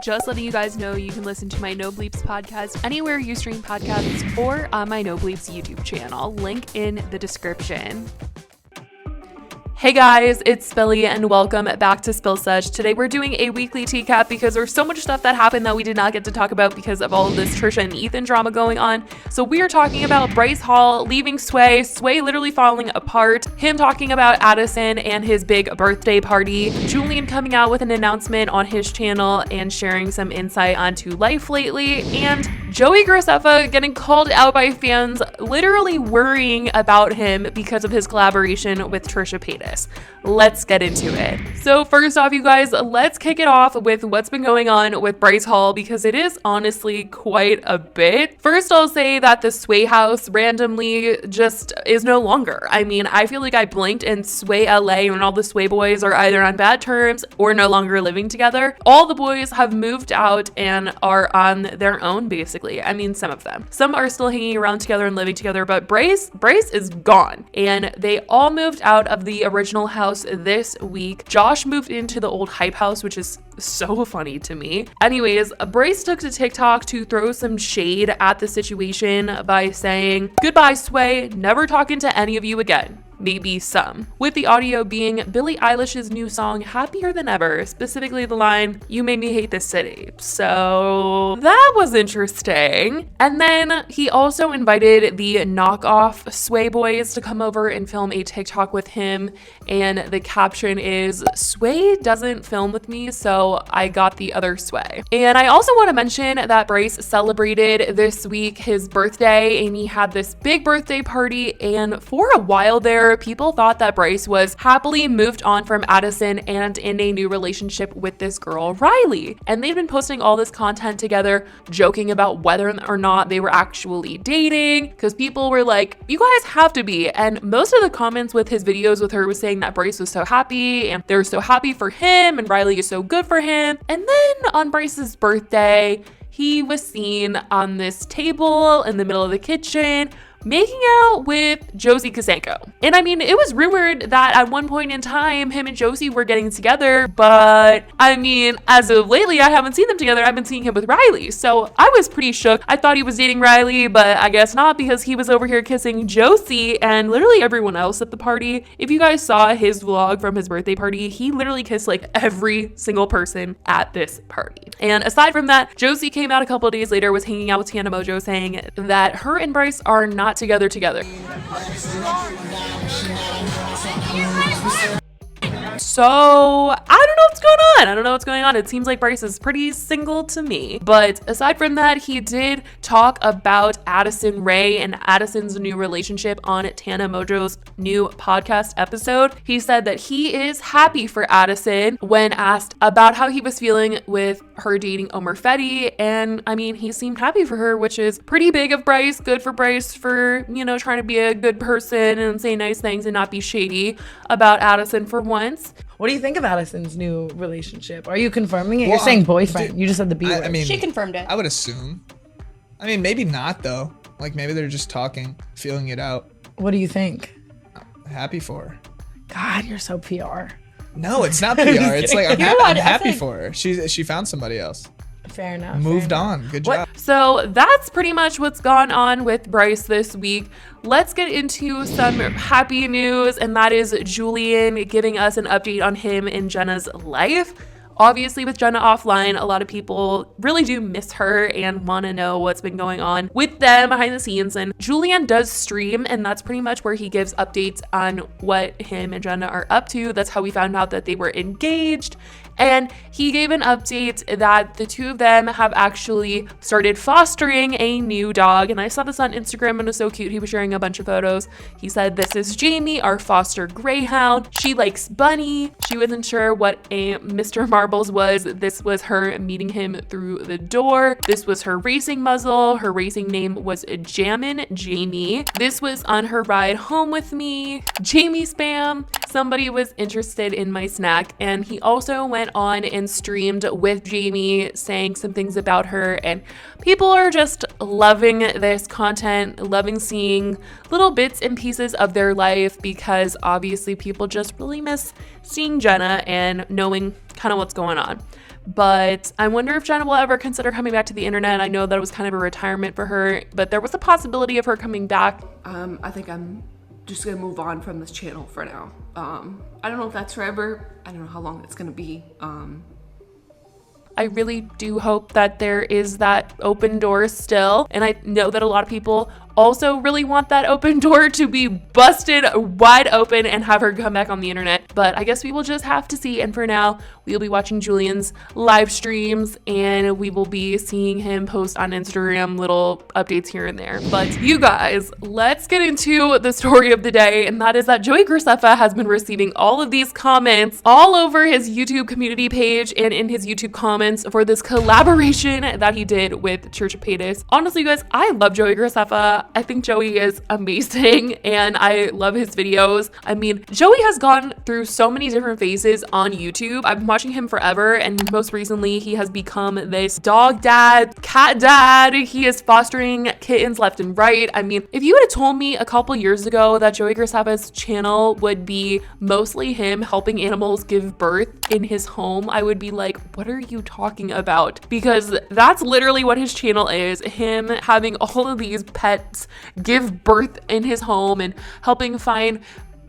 Just letting you guys know you can listen to my No Bleeps podcast anywhere you stream podcasts or on my No Bleeps YouTube channel. Link in the description. Hey guys, it's Spilly and welcome back to Spill Sesh. Today we're doing a weekly Teacap because there's so much stuff that happened that we did not get to talk about because of all of this Trisha and Ethan drama going on. So we are talking about Bryce Hall leaving Sway literally falling apart, him talking about Addison and his big birthday party, Julian coming out with an announcement on his channel and sharing some insight onto life lately, and Joey Graceffa getting called out by fans literally worrying about him because of his collaboration with Trisha Paytas. Let's get into it. So first off, you guys, let's kick it off with what's been going on with Bryce Hall because it is honestly quite a bit. First, I'll say that the Sway house randomly just is no longer. I mean, I feel like I blinked and Sway LA and all the Sway boys are either on bad terms or no longer living together. All the boys have moved out and are on their own basically. I mean, some of them. Some are still hanging around together and living together, but Bryce is gone. And they all moved out of the original house this week. Josh moved into the old hype house, which is so funny to me. Anyways, Bryce took to TikTok to throw some shade at the situation by saying, "Goodbye, Sway, never talking to any of you again. Maybe some," with the audio being Billie Eilish's new song Happier Than Ever, specifically the line, "You made me hate this city." So that was interesting. And then he also invited the knockoff Sway boys to come over and film a TikTok with him, and the caption is, "Sway doesn't film with me, so I got the other Sway." And I also want to mention that Bryce celebrated this week his birthday, and he had this big birthday party, and for a while there, people thought that Bryce was happily moved on from Addison and in a new relationship with this girl, Riley. And they've been posting all this content together, joking about whether or not they were actually dating, because people were like, you guys have to be. And most of the comments with his videos with her was saying that Bryce was so happy and they're so happy for him and Riley is so good for him. And then on Bryce's birthday, he was seen on this table in the middle of the kitchen making out with Josie Kusanko. And I mean, it was rumored that at one point in time, him and Josie were getting together, but I mean, as of lately, I haven't seen them together. I've been seeing him with Riley. So I was pretty shook. I thought he was dating Riley, but I guess not because he was over here kissing Josie and literally everyone else at the party. If you guys saw his vlog from his birthday party, he literally kissed like every single person at this party. And aside from that, Josie came out a couple of days later, was hanging out with Tana Mojo saying that her and Bryce are not together. So I don't know what's going on. I don't know what's going on. It seems like Bryce is pretty single to me. But aside from that, he did talk about Addison Rae and Addison's new relationship on Tana Mojo's new podcast episode. He said that he is happy for Addison when asked about how he was feeling with her dating Omer Fetty. And I mean, he seemed happy for her, which is pretty big of Bryce. Good for Bryce for, you know, trying to be a good person and say nice things and not be shady about Addison for once. What do you think of Addison's new relationship? Are you confirming it? You're saying boyfriend. You just said the B word. I mean, she confirmed it. I would assume. I mean, maybe not though. Like maybe they're just talking, feeling it out. What do you think? Happy for her. God, you're so PR. No, it's not PR. It's like I'm happy for her. She found somebody else. Fair enough. Moved on. Good job. So that's pretty much what's gone on with Bryce this week. Let's get into some happy news, and that is Julian giving us an update on him and Jenna's life. Obviously, with Jenna offline, a lot of people really do miss her and want to know what's been going on with them behind the scenes. And Julian does stream, and that's pretty much where he gives updates on what him and Jenna are up to. That's how we found out that they were engaged. And he gave an update that the two of them have actually started fostering a new dog. And I saw this on Instagram and it was so cute. He was sharing a bunch of photos. He said, "This is Jamie, our foster greyhound. She likes Bunny." She wasn't sure what a Mr. Marbles was. This was her meeting him through the door. This was her racing muzzle. Her racing name was Jammin' Jamie. This was on her ride home with me. Jamie spam. Somebody was interested in my snack. And he also went on and streamed with Jamie saying some things about her, and people are just loving this content, loving seeing little bits and pieces of their life, because obviously people just really miss seeing Jenna and knowing kind of what's going on. but I wonder if Jenna will ever consider coming back to the internet. I know that it was kind of a retirement for her, but there was a possibility of her coming back. I think I'm just gonna move on from this channel for now. I don't know if that's forever. I don't know how long it's gonna be. I really do hope that there is that open door still. And I know that a lot of people also really want that open door to be busted wide open and have her come back on the internet. But I guess we will just have to see. And for now, we'll be watching Julian's live streams and we will be seeing him post on Instagram little updates here and there. But you guys, let's get into the story of the day. And that is that Joey Graceffa has been receiving all of these comments all over his YouTube community page and in his YouTube comments for this collaboration that he did with Trisha Paytas. Honestly, you guys, I love Joey Graceffa. I think Joey is amazing and I love his videos. I mean, Joey has gone through so many different phases on YouTube. I've been watching him forever, and most recently he has become this dog dad, cat dad. He is fostering kittens left and right. I mean, if you would have told me a couple years ago that Joey Graceffa's channel would be mostly him helping animals give birth in his home, I would be like, what are you talking about? Because that's literally what his channel is, him having all of these pets give birth in his home and helping find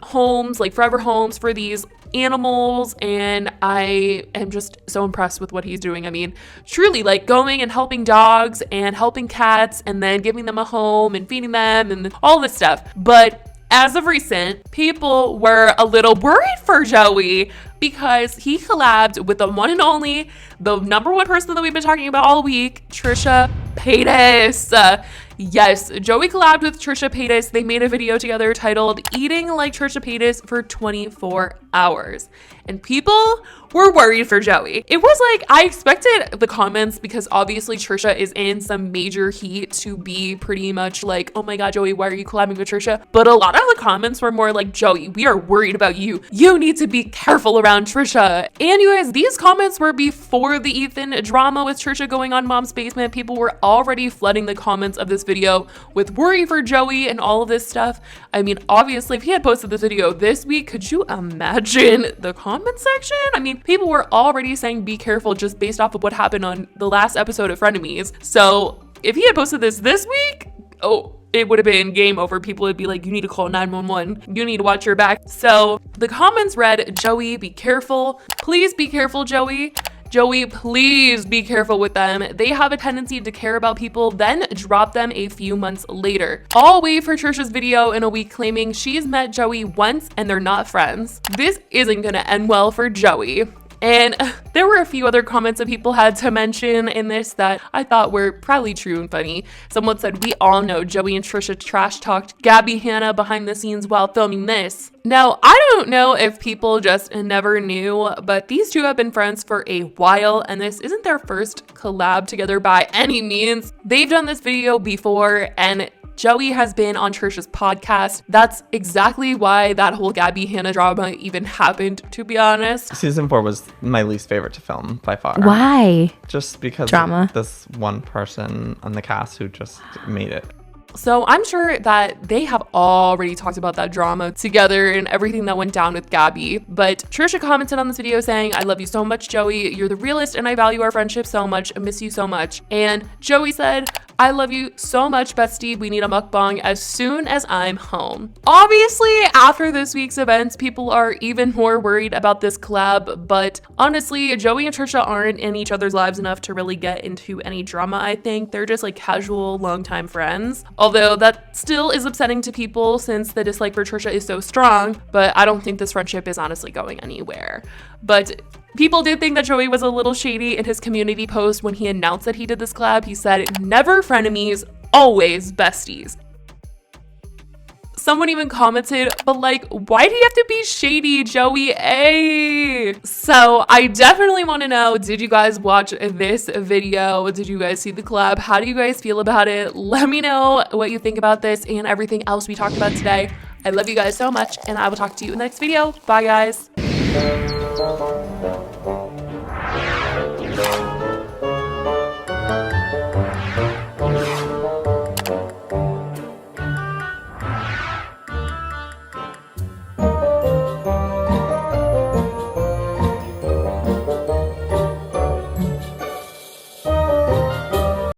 homes, like forever homes for these animals. And I am just so impressed with what he's doing. I mean, truly, like going and helping dogs and helping cats and then giving them a home and feeding them and all this stuff. But as of recent, people were a little worried for Joey because he collabed with the one and only, the number one person that we've been talking about all week, Trisha Paytas. Yes, Joey collabed with Trisha Paytas. They made a video together titled Eating Like Trisha Paytas for 24 Hours. And people were worried for Joey. It was like, I expected the comments, because obviously Trisha is in some major heat, to be pretty much like, oh my God, Joey, why are you collabing with Trisha? But a lot of the comments were more like, Joey, we are worried about you. You need to be careful around Trisha. And you guys, these comments were before the Ethan drama with Trisha going on Mom's Basement. People were already flooding the comments of this video with worry for Joey and all of this stuff. I mean, obviously, if he had posted this video this week, could you imagine the comment section? I mean, people were already saying be careful just based off of what happened on the last episode of Frenemies. So if he had posted this week, oh, it would have been game over. People would be like, you need to call 911. You need to watch your back. So the comments read, Joey, be careful. Please be careful, Joey. Joey, please be careful with them. They have a tendency to care about people, then drop them a few months later. I'll wait for Trisha's video in a week claiming she's met Joey once and they're not friends. This isn't gonna end well for Joey. And there were a few other comments that people had to mention in this that I thought were probably true and funny. Someone said, we all know Joey and Trisha trash talked Gabby Hanna behind the scenes while filming this. Now, I don't know if people just never knew, but these two have been friends for a while, and this isn't their first collab together by any means. They've done this video before, and Joey has been on Trisha's podcast. That's exactly why that whole Gabby Hanna drama even happened, to be honest. Season 4 was my least favorite to film by far. Why? Just because Drama. of this one person on the cast who just made it. So I'm sure that they have already talked about that drama together and everything that went down with Gabby. But Trisha commented on this video saying, I love you so much, Joey. You're the realest and I value our friendship so much. I miss you so much. And Joey said, I love you so much, bestie. We need a mukbang as soon as I'm home. Obviously, after this week's events, people are even more worried about this collab. But honestly, Joey and Trisha aren't in each other's lives enough to really get into any drama, I think. They're just like casual, longtime friends. Although that still is upsetting to people since the dislike for Trisha is so strong. But I don't think this friendship is honestly going anywhere. But people did think that Joey was a little shady in his community post when he announced that he did this collab. He said, never frenemies, always besties. Someone even commented, but like, why do you have to be shady, Joey? Ay. So I definitely want to know, did you guys watch this video? Did you guys see the collab? How do you guys feel about it? Let me know what you think about this and everything else we talked about today. I love you guys so much, and I will talk to you in the next video. Bye, guys.